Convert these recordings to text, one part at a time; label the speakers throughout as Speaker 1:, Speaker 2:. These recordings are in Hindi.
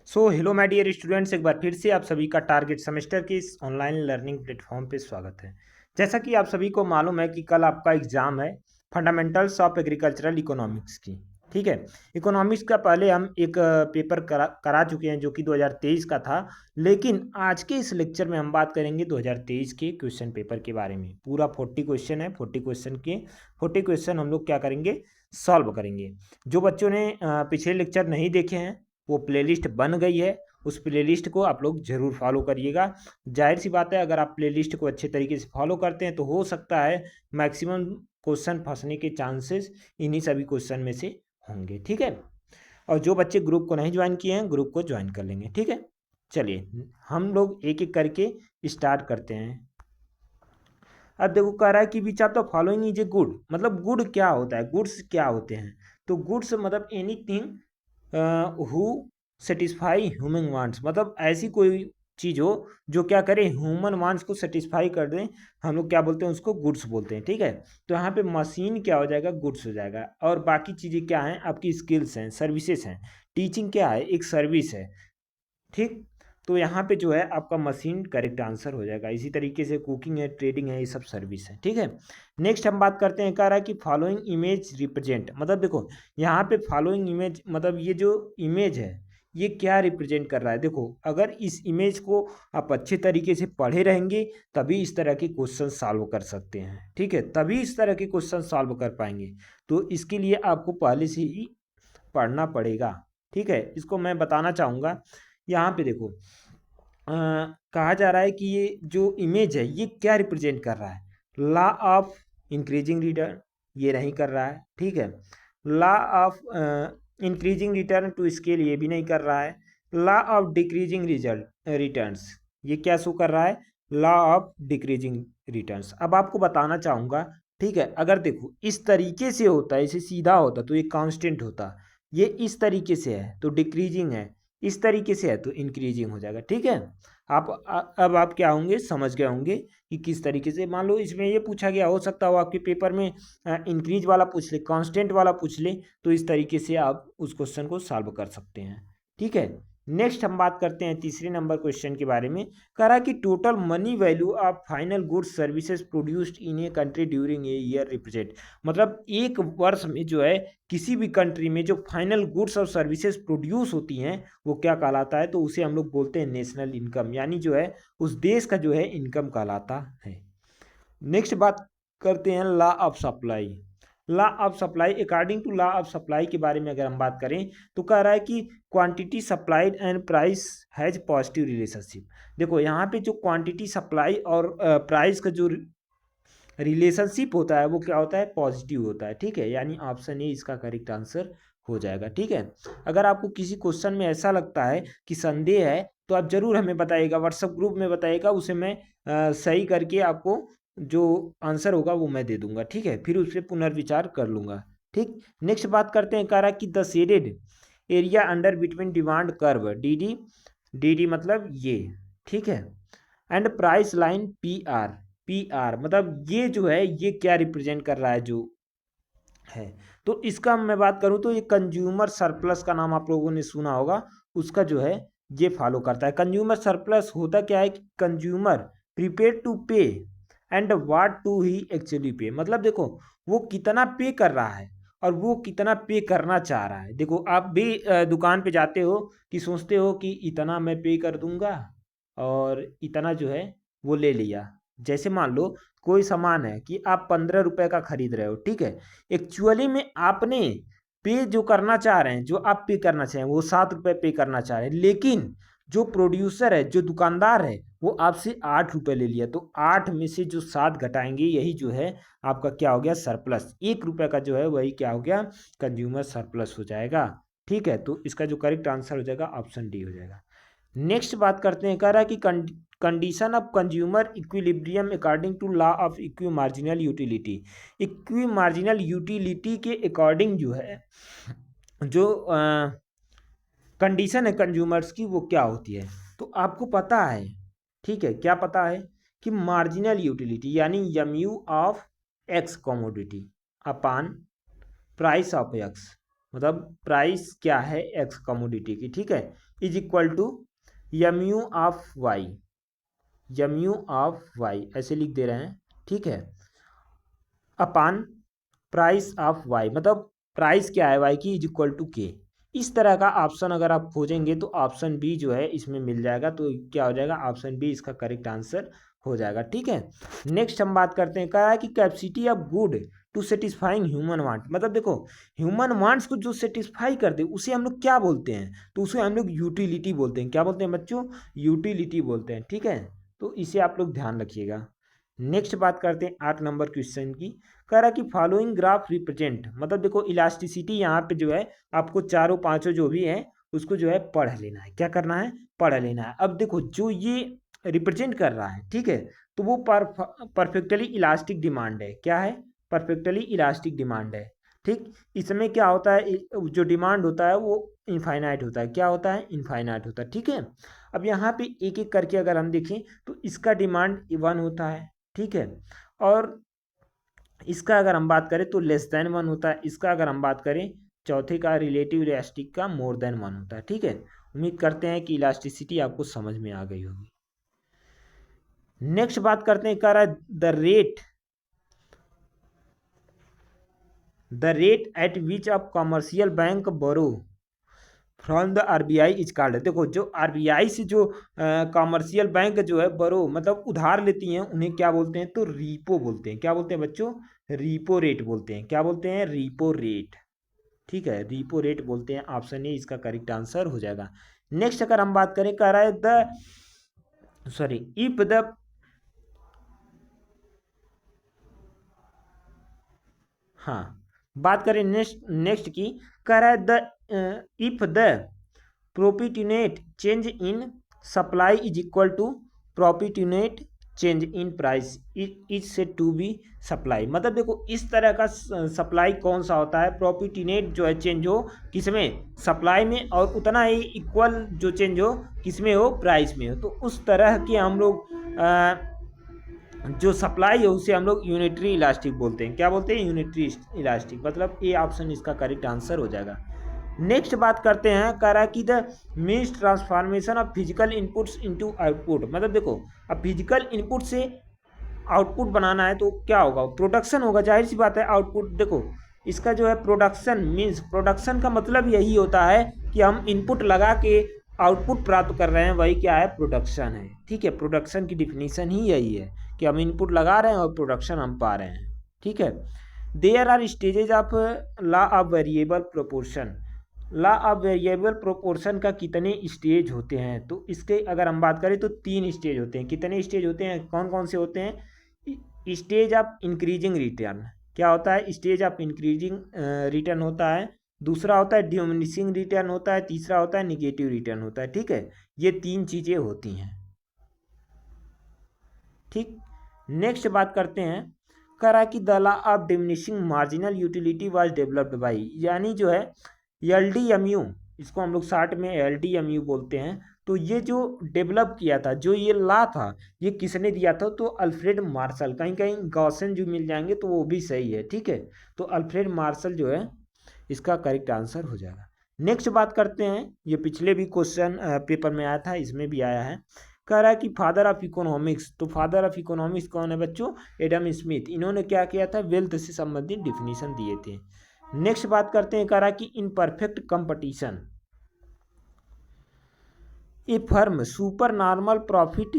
Speaker 1: So hello my dear students, एक बार फिर से आप सभी का टारगेट सेमेस्टर के इस ऑनलाइन लर्निंग प्लेटफॉर्म पे स्वागत है। जैसा कि आप सभी को मालूम है कि कल आपका एग्जाम है फंडामेंटल्स ऑफ एग्रीकल्चरल इकोनॉमिक्स की। ठीक है। इकोनॉमिक्स का पहले हम एक पेपर करा चुके हैं जो कि 2023 का था। लेकिन आज के इस लेक्चर में हम बात करेंगे 2023 के क्वेश्चन पेपर के बारे में। पूरा 40 क्वेश्चन है। 40 क्वेश्चन हम लोग क्या करेंगे, सॉल्व करेंगे। जो बच्चों ने पिछले लेक्चर नहीं देखे हैं वो प्लेलिस्ट बन गई है, उस प्लेलिस्ट को आप लोग ज़रूर फॉलो करिएगा। जाहिर सी बात है, अगर आप प्लेलिस्ट को अच्छे तरीके से फॉलो करते हैं तो हो सकता है मैक्सिमम क्वेश्चन फंसने के चांसेस इन्हीं सभी क्वेश्चन में से होंगे। ठीक है। और जो बच्चे ग्रुप को नहीं ज्वाइन किए हैं ग्रुप को ज्वाइन कर लेंगे। ठीक है। चलिए हम लोग एक एक करके स्टार्ट करते हैं। अब देखो कह रहा है कि which of the following is a good. मतलब गुड क्या होता है, गुड्स क्या होते हैं। तो गुड्स मतलब anything who satisfy human wants. मतलब ऐसी कोई चीज़ हो जो क्या करे, ह्यूमन वांट्स को सेटिस्फाई कर दें, हम लोग क्या बोलते हैं, उसको गुड्स बोलते हैं। ठीक है। तो यहाँ पे मशीन क्या हो जाएगा, गुड्स हो जाएगा। और बाकी चीज़ें क्या हैं, आपकी स्किल्स हैं, सर्विसेज हैं। टीचिंग क्या है, एक सर्विस है। ठीक। तो यहाँ पे जो है आपका मशीन करेक्ट आंसर हो जाएगा। इसी तरीके से कुकिंग है, ट्रेडिंग है, ये सब सर्विस है। ठीक है। नेक्स्ट हम बात करते हैं, कह रहा है कि फॉलोइंग इमेज रिप्रेजेंट। मतलब देखो यहाँ पे फॉलोइंग इमेज मतलब ये जो इमेज है ये क्या रिप्रेजेंट कर रहा है। देखो अगर इस इमेज को आप अच्छे तरीके से पढ़े रहेंगे तभी इस तरह के क्वेश्चन सॉल्व कर सकते हैं। ठीक है, तभी इस तरह के क्वेश्चन सॉल्व कर पाएंगे। तो इसके लिए आपको पहले से ही पढ़ना पड़ेगा। ठीक है। इसको मैं बताना चाहूँगा। यहाँ पे देखो कहा जा रहा है कि ये जो इमेज है ये क्या रिप्रेजेंट कर रहा है। लॉ ऑफ इंक्रीजिंग रिटर्न ये नहीं कर रहा है। ठीक है। Law of increasing return to scale ये भी नहीं कर रहा है। Law of decreasing result returns ये क्या शो कर रहा है, लॉ ऑफ डिक्रीजिंग रिटर्न्स। अब आपको बताना चाहूँगा, ठीक है, अगर देखो इस तरीके से होता, इसे सीधा होता तो ये कांस्टेंट होता। ये इस तरीके से है तो डिक्रीजिंग है, इस तरीके से है तो इंक्रीजिंग हो जाएगा। ठीक है। अब आप क्या होंगे, समझ गए होंगे कि किस तरीके से। मान लो इसमें ये पूछा गया, हो सकता हो आपके पेपर में इंक्रीज वाला पूछ ले, कांस्टेंट वाला पूछ ले, तो इस तरीके से आप उस क्वेश्चन को सॉल्व कर सकते हैं। ठीक है। नेक्स्ट हम बात करते हैं तीसरे नंबर क्वेश्चन के बारे में। कह रहा है कि total money value of final goods services produced in a country during a year represent. मतलब एक वर्ष में जो है किसी भी कंट्री में जो फाइनल गुड्स और सर्विसेज प्रोड्यूस होती हैं वो क्या कहलाता है, तो उसे हम लोग बोलते हैं नेशनल इनकम, यानी जो है उस देश का जो है इनकम कहलाता है। नेक्स्ट बात करते हैं law of supply. Law of supply, according to law of supply के बारे में अगर हम बात करें तो कह रहा है कि quantity supplied and price has positive relationship. देखो यहाँ पे जो क्वांटिटी सप्लाई और प्राइस का जो रिलेशनशिप होता है वो क्या होता है, पॉजिटिव होता है। ठीक है, यानी ऑप्शन ए इसका करेक्ट आंसर हो जाएगा। ठीक है। अगर आपको किसी क्वेश्चन में ऐसा लगता है कि संदेह है तो आप जरूर हमें बताइएगा, व्हाट्सएप ग्रुप में बताइएगा, उसे मैं सही करके आपको जो आंसर होगा वो मैं दे दूंगा। ठीक है, फिर उस पर पुनर्विचार कर लूंगा। ठीक। नेक्स्ट बात करते हैं, कह रहा है कि the shaded area under between demand curve D D, D D मतलब ये। ठीक है। And price line P R, P R मतलब ये जो है ये क्या रिप्रेजेंट कर रहा है जो है। तो इसका मैं बात करूं तो ये कंज्यूमर सरप्लस का नाम आप लोगों ने सुना होगा, उसका जो है ये फॉलो करता है। कंज्यूमर सरप्लस होता क्या है कि consumer prepared to pay and what to he actually pay. मतलब देखो वो कितना पे कर रहा है और वो कितना पे करना चाह रहा है। देखो आप भी दुकान पे जाते हो कि सोचते हो कि इतना मैं पे कर दूंगा और इतना जो है वो ले लिया। जैसे मान लो कोई सामान है कि आप 15 रुपए का खरीद रहे हो। ठीक है। एक्चुअली में आपने पे जो करना चाह रहे हैं, जो आप पे करना चाहें वो 7 रुपए पे करना चाह रहे हैं, लेकिन जो प्रोड्यूसर है, जो दुकानदार है, वो आपसे 8 रुपए ले लिया। तो 8 में से जो 7 घटाएंगे यही जो है आपका क्या हो गया, सरप्लस। 1 रुपए का जो है वही क्या हो गया, कंज्यूमर सरप्लस हो जाएगा। ठीक है। तो इसका जो करेक्ट आंसर हो जाएगा ऑप्शन डी हो जाएगा। नेक्स्ट बात करते हैं, कह रहा है कि condition of consumer equilibrium according to law of equi marginal utility. Equi marginal utility के अकॉर्डिंग जो है जो कंडीशन है कंज्यूमर्स की वो क्या होती है, तो आपको पता है। ठीक है, क्या पता है कि मार्जिनल यूटिलिटी यानी U of X commodity upon price of X, मतलब प्राइस क्या है एक्स कमोडिटी की, ठीक है, is equal to U of Y, U of Y ऐसे लिख दे रहे हैं, ठीक है, अपान प्राइस ऑफ वाई, मतलब प्राइस क्या है वाई की इज इक्वल टू के। इस तरह का ऑप्शन अगर आप खोजेंगे तो ऑप्शन बी जो है इसमें मिल जाएगा, तो क्या हो जाएगा, ऑप्शन बी इसका करेक्ट आंसर हो जाएगा, ठीक है। नेक्स्ट हम बात करते हैं, कहा है कि capacity of good to satisfying human want, मतलब देखो ह्यूमन वांट्स को जो सेटिस्फाई कर दे उसे हम लोग क्या बोलते हैं, तो उसे हम लोग यूटिलिटी बोलते हैं। क्या बोलते हैं बच्चों, यूटिलिटी बोलते हैं, ठीक है, तो इसे आप लोग ध्यान रखिएगा। नेक्स्ट बात करते हैं 8 नंबर क्वेश्चन की, कह रहा है कि फॉलोइंग ग्राफ रिप्रेजेंट, मतलब देखो इलास्टिसिटी यहाँ पे जो है आपको चारों पांचों जो भी है उसको जो है पढ़ लेना है। क्या करना है, पढ़ लेना है। अब देखो जो ये रिप्रेजेंट कर रहा है, ठीक है, तो वो परफेक्टली इलास्टिक डिमांड है। क्या है, परफेक्टली इलास्टिक डिमांड है, ठीक। इसमें क्या होता है, जो डिमांड होता है वो इनफाइनाइट होता है। क्या होता है, इनफाइनाइट होता है, ठीक है। अब यहाँ पे एक एक करके अगर हम देखें तो इसका डिमांड 1 होता है, ठीक है, और इसका अगर हम बात करें तो लेस देन 1 होता है। इसका अगर हम बात करें चौथे का रिलेटिव इलास्टिक का मोर देन 1 होता है, ठीक है। उम्मीद करते हैं कि इलास्टिसिटी आपको समझ में आ गई होगी। नेक्स्ट बात करते हैं, कह रहा है the rate at which of commercial bank borrow from the RBI is called. देखो जो आरबीआई से जो कमर्शियल बैंक जो है बरो मतलब उधार लेती हैं उन्हें क्या बोलते हैं, तो रीपो बोलते हैं। क्या बोलते हैं बच्चों, रीपो रेट बोलते हैं। क्या बोलते हैं, रीपो रेट, ठीक है, रीपो रेट बोलते हैं। ऑप्शन ए इसका करेक्ट आंसर हो जाएगा। नेक्स्ट अगर हम बात करें, कह रहा है इफ द हाँ बात करें नेक्स्ट की, कह रहा है if the proportionate change in supply is equal to proportionate change in price is said to be supply. मतलब देखो इस तरह का सप्लाई कौन सा होता है, प्रोपिट्यूनेट जो है चेंज हो किसमें, सप्लाई में, और उतना ही इक्वल जो चेंज हो किसमें हो, प्राइस में हो। तो उस तरह के हम लोग जो सप्लाई है उसे हम लोग यूनिटरी इलास्टिक बोलते हैं। क्या बोलते हैं, यूनिटरी इलास्टिक, मतलब ए ऑप्शन इसका करेक्ट आंसर हो जाएगा। नेक्स्ट बात करते हैं, कह रहा है कि the means transformation of physical inputs into output. मतलब देखो अब फिजिकल इनपुट से आउटपुट बनाना है तो क्या होगा, प्रोडक्शन होगा, जाहिर सी बात है। आउटपुट देखो इसका जो है प्रोडक्शन मीन्स, प्रोडक्शन का मतलब यही होता है कि हम इनपुट लगा के आउटपुट प्राप्त कर रहे हैं, वही क्या है, प्रोडक्शन है, ठीक है। प्रोडक्शन की डिफिनीशन ही यही है कि हम इनपुट लगा रहे हैं और प्रोडक्शन हम पा रहे हैं, ठीक है। There are stages of law of variable proportion. Law of variable proportion का कितने स्टेज होते हैं, तो इसके अगर हम बात करें तो 3 स्टेज होते हैं। कितने स्टेज होते हैं, कौन कौन से होते हैं, स्टेज ऑफ इंक्रीजिंग रिटर्न। क्या होता है, स्टेज ऑफ इंक्रीजिंग रिटर्न होता है, दूसरा होता है डिमिनिशिंग रिटर्न होता है, तीसरा होता है निगेटिव रिटर्न होता है, ठीक है। ये 3 चीज़ें होती हैं, ठीक। नेक्स्ट बात करते हैं, करा कि the law of diminishing marginal utility was developed by, यानी जो है LDMU, इसको हम लोग शार्ट में LDMU बोलते हैं। तो ये जो डेवलप किया था, जो ये लॉ था, ये किसने दिया था, तो अल्फ्रेड मार्शल। कहीं कहीं गॉसन जो मिल जाएंगे तो वो भी सही है, ठीक है। तो अल्फ्रेड मार्शल जो है इसका करेक्ट आंसर हो जाएगा। नेक्स्ट बात करते हैं, ये पिछले भी क्वेश्चन पेपर में आया था, इसमें भी आया है। कह रहा है कि फादर ऑफ इकोनॉमिक्स, तो फादर ऑफ इकोनॉमिक्स कौन है बच्चों, एडम स्मिथ। इन्होंने क्या किया था, वेल्थ से संबंधित डिफिनीशन दिए थे। नेक्स्ट बात करते हैं, कह रहा है कि in perfect competition A firm super normal profit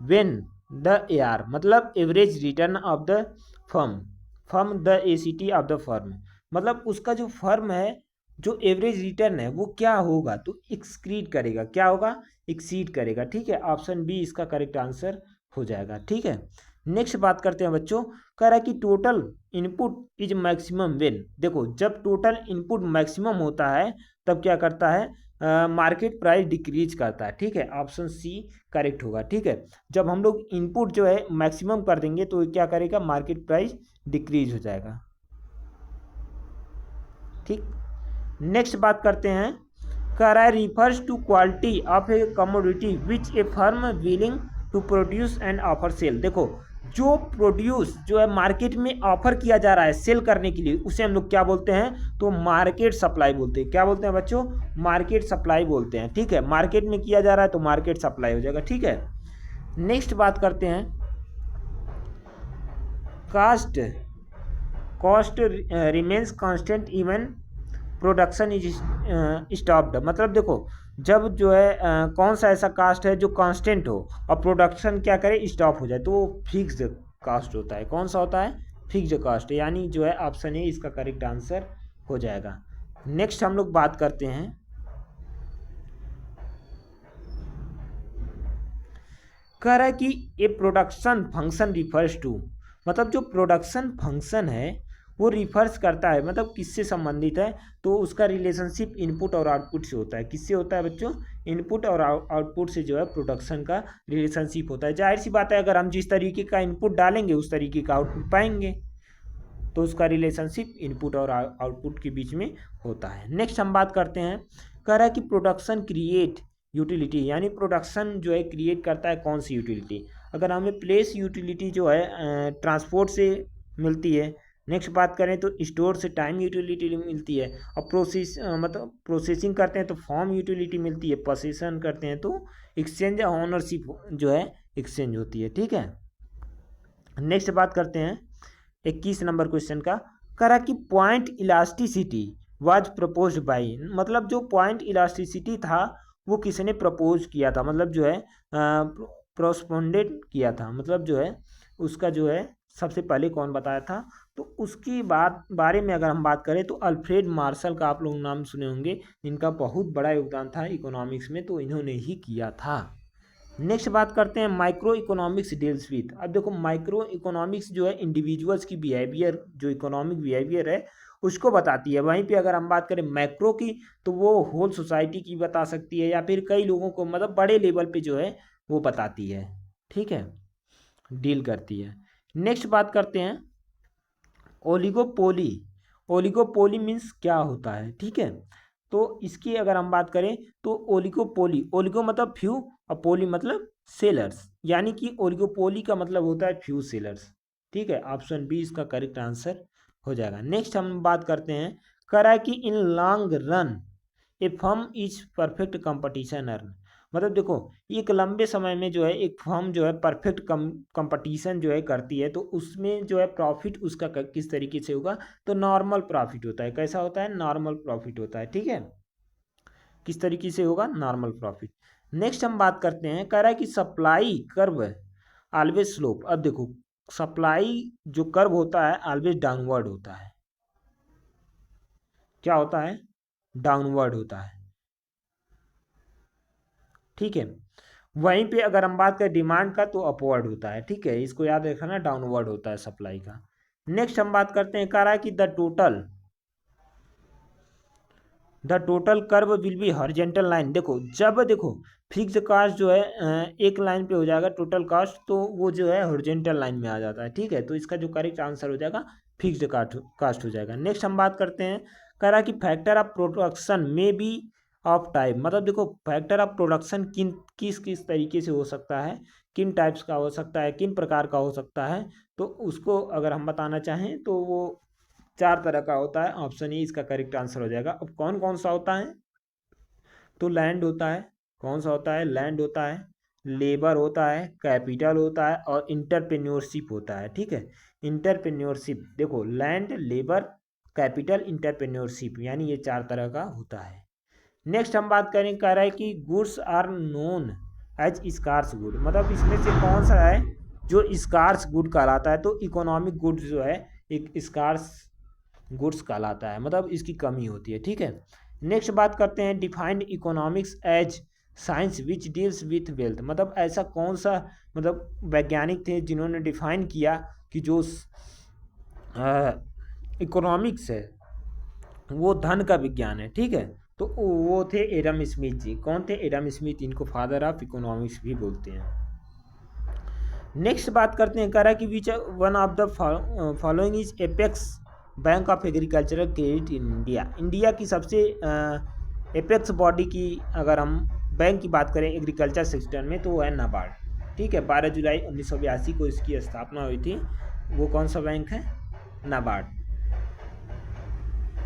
Speaker 1: when the AR, मतलब average return of the firm the ACT of the firm, मतलब उसका जो फर्म है जो एवरेज रिटर्न है वो क्या होगा, तो एक्सीड करेगा। क्या होगा, एक्सीड करेगा, ठीक है। ऑप्शन बी इसका करेक्ट आंसर हो जाएगा, ठीक है। नेक्स्ट बात करते हैं बच्चों, कह रहा है कि total input is maximum when. देखो जब टोटल इनपुट मैक्सिमम होता है तब क्या करता है, मार्केट प्राइस डिक्रीज करता है, ठीक है। ऑप्शन सी करेक्ट होगा, ठीक है। जब हम लोग इनपुट जो है मैक्सिमम कर देंगे तो क्या करेगा, मार्केट प्राइस डिक्रीज हो जाएगा, ठीक। नेक्स्ट बात करते हैं, कह रहा है refers to quality of a commodity which a firm willing to produce and offer sale. देखो जो प्रोड्यूस जो है मार्केट में ऑफर किया जा रहा है सेल करने के लिए, उसे हम लोग क्या बोलते हैं, तो मार्केट सप्लाई बोलते हैं। क्या बोलते हैं बच्चों, मार्केट सप्लाई बोलते हैं। ठीक है, मार्केट में किया जा रहा है तो मार्केट सप्लाई हो जाएगा। ठीक है, नेक्स्ट बात करते हैं cost. Cost remains constant even production is stopped. मतलब देखो, जब जो है कौन सा ऐसा कास्ट है जो कांस्टेंट हो और प्रोडक्शन क्या करे, स्टॉप हो जाए, तो वो फिक्स्ड कास्ट होता है। कौन सा होता है, फिक्स्ड कास्ट, यानी जो है ऑप्शन ए इसका करेक्ट आंसर हो जाएगा। नेक्स्ट हम लोग बात करते हैं कह रहा है कि ए प्रोडक्शन फंक्शन रिफर्स टू, मतलब जो प्रोडक्शन फंक्शन है वो रिफर्स करता है, मतलब किससे संबंधित है, तो उसका रिलेशनशिप इनपुट और आउटपुट से होता है। किससे होता है बच्चों, इनपुट और आउटपुट से जो है प्रोडक्शन का रिलेशनशिप होता है। जाहिर सी बात है, अगर हम जिस तरीके का इनपुट डालेंगे उस तरीके का आउटपुट पाएंगे, तो उसका रिलेशनशिप इनपुट और आउटपुट के बीच में होता है। नेक्स्ट हम बात करते हैं, कह रहा है कि प्रोडक्शन क्रिएट यूटिलिटी, यानी प्रोडक्शन जो है क्रिएट करता है कौन सी यूटिलिटी। अगर हमें प्लेस यूटिलिटी जो है ट्रांसपोर्ट से मिलती है। नेक्स्ट बात करें तो स्टोर से टाइम यूटिलिटी मिलती है, और मतलब प्रोसेसिंग करते हैं तो फॉर्म यूटिलिटी मिलती है, पोसेशन करते हैं तो एक्सचेंज ऑनरशिप जो है एक्सचेंज होती है। ठीक है, नेक्स्ट बात करते हैं 21 नंबर क्वेश्चन का, करा कि point elasticity was propose by, मतलब जो पॉइंट इलास्टिसिटी था वो किसने प्रपोज किया था, मतलब जो है प्रोस्पोंडेड किया था, मतलब जो है उसका जो है सबसे पहले कौन बताया था। तो उसकी बारे में अगर हम बात करें तो अल्फ्रेड मार्शल का आप लोग नाम सुने होंगे, इनका बहुत बड़ा योगदान था इकोनॉमिक्स में, तो इन्होंने ही किया था। नेक्स्ट बात करते हैं माइक्रो इकोनॉमिक्स डील्स विथ। अब देखो, माइक्रो इकोनॉमिक्स जो है इंडिविजुअल्स की बिहेवियर, जो इकोनॉमिक बिहेवियर है उसको बताती है। वहीं पे अगर हम बात करें मैक्रो की, तो वो होल सोसाइटी की बता सकती है, या फिर कई लोगों को, मतलब बड़े लेवल पे जो है वो बताती है। ठीक है, डील करती है। नेक्स्ट बात करते हैं ओलिगोपोली। ओलिगोपोली मीन्स क्या होता है। ठीक है, तो इसकी अगर हम बात करें तो ओलिगोपोली, ओलिगो मतलब फ्यू और पोली मतलब सेलर्स, यानी कि ओलिगोपोली का मतलब होता है फ्यू सेलर्स। ठीक है, ऑप्शन बी इसका करेक्ट आंसर हो जाएगा। नेक्स्ट हम बात करते हैं, कह रहा है कि in long run A firm is perfect competition earn, मतलब देखो एक लंबे समय में जो है एक फर्म जो है परफेक्ट कंपटीशन जो है करती है, तो उसमें जो है प्रॉफिट उसका किस तरीके से होगा, तो नॉर्मल प्रॉफिट होता है। कैसा होता है, नॉर्मल प्रॉफिट होता है। ठीक है, किस तरीके से होगा, नॉर्मल प्रॉफिट। नेक्स्ट हम बात करते हैं, कह रहा है कि सप्लाई कर्व ऑलवेज स्लोप। अब देखो, सप्लाई जो कर्व होता है ऑलवेज डाउनवर्ड होता है। क्या होता है, डाउनवर्ड होता है। ठीक है, वहीं पे अगर हम बात करें डिमांड का तो अपवर्ड होता है। ठीक है, इसको याद रखना, डाउनवर्ड होता है सप्लाई का। नेक्स्ट हम बात करते हैं, कह रहा है कि the total curve will be horizontal line. देखो, जब देखो फिक्स कास्ट जो है एक लाइन पे हो जाएगा टोटल कास्ट, तो वो जो है हॉरिजॉन्टल लाइन में आ जाता है। ठीक है, तो इसका जो करेक्ट आंसर हो जाएगा फिक्स्ड कास्ट हो जाएगा। नेक्स्ट हम बात करते हैं, कह रहा है कि फैक्टर ऑफ प्रोडक्शन में बी ऑफ टाइप, मतलब देखो फैक्टर ऑफ प्रोडक्शन किस किस तरीके से हो सकता है, किन टाइप्स का हो सकता है, किन प्रकार का हो सकता है, तो उसको अगर हम बताना चाहें तो वो 4 तरह का होता है। ऑप्शन ए इसका करेक्ट आंसर हो जाएगा। अब कौन कौन सा होता है, तो लैंड होता है, कौन सा होता है, लैंड होता है, लेबर होता है, कैपिटल होता है, और इंटरप्रेन्योरशिप होता है। ठीक है, इंटरप्रेन्योरशिप, देखो लैंड, लेबर, कैपिटल, इंटरप्रेन्योरशिप, यानी ये 4 तरह का होता है। नेक्स्ट हम बात करें, कह रहा है कि goods are known as scarce good, मतलब इसमें से कौन सा है जो स्कार्स गुड कहलाता है, तो इकोनॉमिक गुड्स जो है एक स्कार्स गुड्स कहलाता है, मतलब इसकी कमी होती है। ठीक है, नेक्स्ट बात करते हैं, defined economics as science which deals with wealth, मतलब ऐसा कौन सा, मतलब वैज्ञानिक थे जिन्होंने डिफाइन किया कि जो इकोनॉमिक्स है वो धन का विज्ञान है। ठीक है, तो वो थे एडम स्मिथ जी। कौन थे, एडम स्मिथ, इनको फादर ऑफ इकोनॉमिक्स भी बोलते हैं। नेक्स्ट बात करते हैं, कह रहा है कि which one of the following is apex bank of agricultural credit in India. India की सबसे एपेक्स बॉडी की अगर हम बैंक की बात करें एग्रीकल्चर सेक्टर में, तो वो है नाबार्ड। ठीक है, 12 जुलाई 1982 को इसकी स्थापना हुई थी। वो कौन सा बैंक है? NABARD,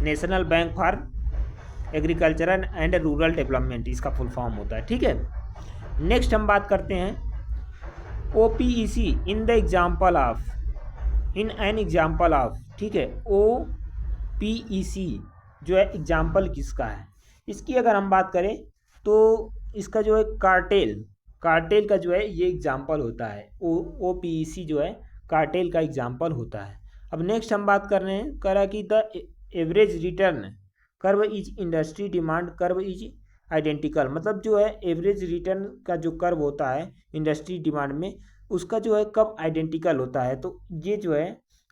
Speaker 1: national bank for agricultural and rural development इसका फुल फॉर्म होता है। ठीक है, नेक्स्ट हम बात करते हैं OPEC in the example of, in an example of. ठीक है, OPEC जो है एग्जाम्पल किसका है? इसकी अगर हम बात करें तो इसका जो है कार्टेल का जो है ये एग्जाम्पल होता है। OPEC जो है कार्टेल का एग्जाम्पल होता है। अब नेक्स्ट हम बात कर रहे हैं करा कि the average return curve is industry demand curve is identical, मतलब जो है एवरेज रिटर्न का जो कर्व होता है इंडस्ट्री डिमांड में, उसका जो है कब आइडेंटिकल होता है? तो ये जो है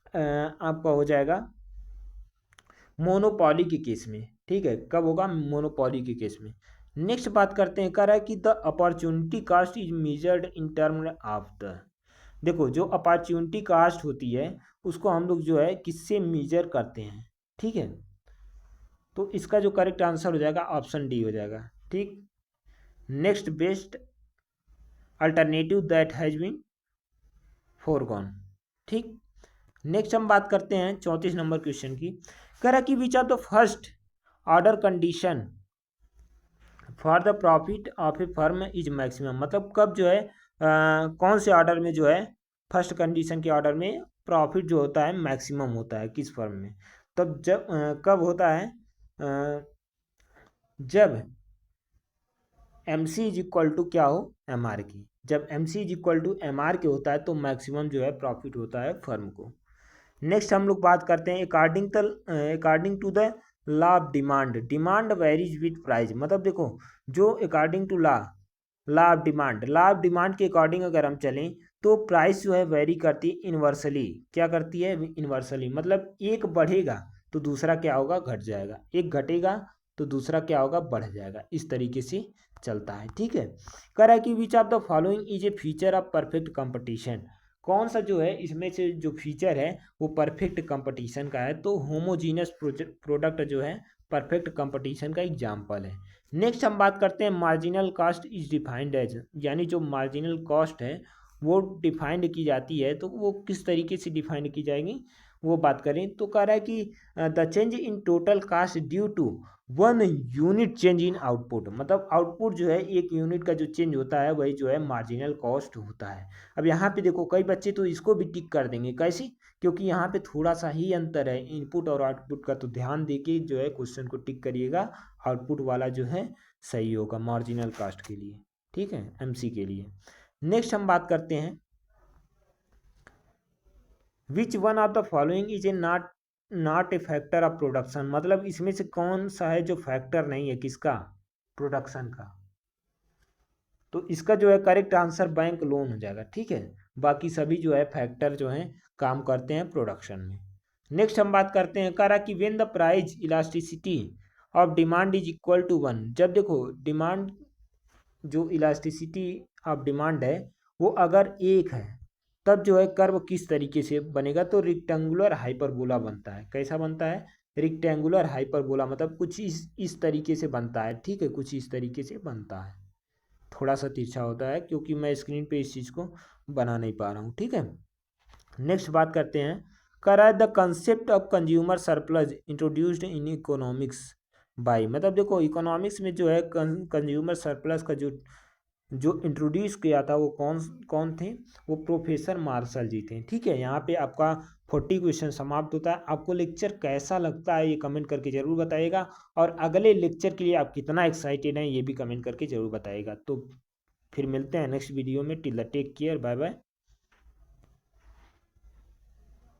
Speaker 1: आपका हो जाएगा मोनोपॉली के केस में। ठीक है, कब होगा? मोनोपॉली के केस में। नेक्स्ट बात करते हैं, कह रहा है कि the opportunity cost is measured in term of the, देखो जो अपॉर्चुनिटी कास्ट होती है उसको हम लोग जो है किससे मेजर करते हैं? ठीक है, तो इसका जो करेक्ट आंसर हो जाएगा ऑप्शन डी हो जाएगा। ठीक, next best alternative that has been forgone. ठीक, नेक्स्ट हम बात करते हैं 34 नंबर क्वेश्चन की। कह रहा कि which are the first order condition for the profit of a firm is maximum, मतलब कब जो है कौन से ऑर्डर में जो है फर्स्ट कंडीशन के ऑर्डर में प्रॉफिट जो होता है मैक्सिमम होता है किस फर्म में? तब जब कब होता है? जब MC इज इक्वल टू क्या हो? MR की। जब MC is equal to MR के होता है तो मैक्सिमम जो है प्रॉफिट होता है फर्म को। नेक्स्ट हम लोग बात करते हैं according to the law of demand varies with price, मतलब देखो जो according to law of demand के अकॉर्डिंग अगर हम चलें तो प्राइस जो है वेरी करती है इन्वर्सली। क्या करती है? इन्वर्सली, मतलब एक बढ़ेगा तो दूसरा क्या होगा? घट जाएगा, एक घटेगा तो दूसरा क्या होगा? बढ़ जाएगा, इस तरीके से चलता है। ठीक है, कह रहा है कि which of the following is a feature of perfect competition, कौन सा जो है इसमें से जो फीचर है वो परफेक्ट कंपटीशन का है? तो होमोजीनियस प्रोडक्ट जो है परफेक्ट कंपटीशन का एग्जाम्पल है। नेक्स्ट हम बात करते हैं marginal cost is defined as, यानी जो मार्जिनल कॉस्ट है वो डिफाइंड की जाती है तो वो किस तरीके से डिफाइंड की जाएगी वो बात करें तो कह रहा है कि the change in total cost due to 1 unit change in output, मतलब आउटपुट जो है एक यूनिट का जो चेंज होता है वही जो है मार्जिनल कॉस्ट होता है। अब यहाँ पे देखो कई बच्चे तो इसको भी टिक कर देंगे, कैसे? क्योंकि यहाँ पे थोड़ा सा ही अंतर है इनपुट और आउटपुट का, तो ध्यान देके जो है क्वेश्चन को टिक करिएगा, आउटपुट वाला जो है सही होगा मार्जिनल कास्ट के लिए। ठीक है, MC के लिए। नेक्स्ट हम बात करते हैं which one of the following is a not a factor of production, मतलब इसमें से कौन सा है जो फैक्टर नहीं है किसका? प्रोडक्शन का। तो इसका जो है करेक्ट आंसर बैंक लोन हो जाएगा। ठीक है, बाकी सभी जो है फैक्टर जो हैं काम करते हैं प्रोडक्शन में। नेक्स्ट हम बात करते हैं करा कि when the price elasticity of demand is equal to 1, जब देखो डिमांड जो इलास्टिसिटी ऑफ डिमांड है वो अगर 1 है तब जो है कर्व किस तरीके से बनेगा? तो रेक्टेंगुलर हाइपरबोला बनता है। कैसा बनता है? रेक्टेंगुलर हाइपरबोला, मतलब कुछ इस तरीके से बनता है। ठीक है, कुछ इस तरीके से बनता है, थोड़ा सा तिरछा होता है क्योंकि मैं स्क्रीन पे इस चीज़ को बना नहीं पा रहा हूँ। ठीक है, नेक्स्ट बात करते हैं करा the concept of consumer surplus introduced in economics by, मतलब देखो इकोनॉमिक्स में जो है कंज्यूमर सरप्लस का जो इंट्रोड्यूस किया था वो कौन कौन थे? वो प्रोफेसर मार्शल जी थे। ठीक है, यहाँ पे आपका 40 क्वेश्चन समाप्त होता है। आपको लेक्चर कैसा लगता है ये कमेंट करके ज़रूर बताइएगा, और अगले लेक्चर के लिए आप कितना एक्साइटेड हैं ये भी कमेंट करके ज़रूर बताइएगा। तो फिर मिलते हैं नेक्स्ट वीडियो में। Till the take care, bye bye.